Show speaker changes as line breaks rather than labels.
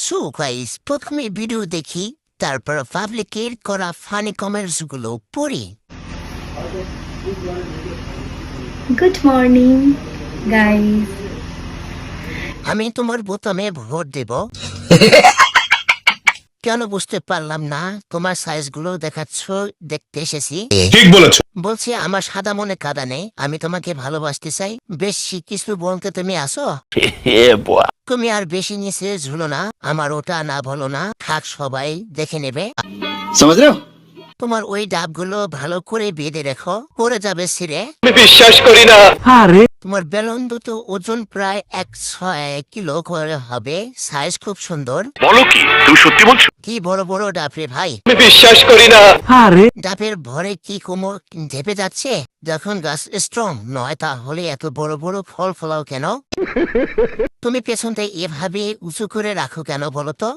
So guys, প্রথমে video দেখি, তারপর পাবলিকের করা ফানি কমেন্টস গুলো পড়ি।
Good morning, guys.
আমি তোমার বোতামে ভোট দেব। কেন বুঝতে পারলাম না, তোমার সাইজ গুলো দেখতে এসেছি।
ঠিক বলেছো।
বলছি আমার সাদা মনে কাদা নেই, আমি তোমাকে ভালোবাসতে চাই। বেশি কিছু বলতে তুমি আসো। তুমি আর বেশি নিচে ঝুলো না, আমার ওটা না বলো না, থাক সবাই দেখে নেবে।
समझ रहे हो?
তোমার ওই ডাবগুলো ভালো করে বেঁধে রেখো, পড়ে যাবে ছিঁড়ে।
আমি বিশ্বাস করি না।
তোমার বেলুন দুটো ওজন প্রায় 106 কিলো করে হবে, সাইজ খুব সুন্দর।
বলো কি তুমি সত্যি বলছো?
কি বড় বড় ডাব রে ভাই।
আমি বিশ্বাস করি না।
ডাবের ভরে কি কোমর ঢেপে যাচ্ছে। যখন গাছ স্ট্রং নয় তাহলে এত বড় বড় ফল ফলাও কেন? তুমি পেছনটা এভাবে উঁচু করে রাখো কেন বলো তো?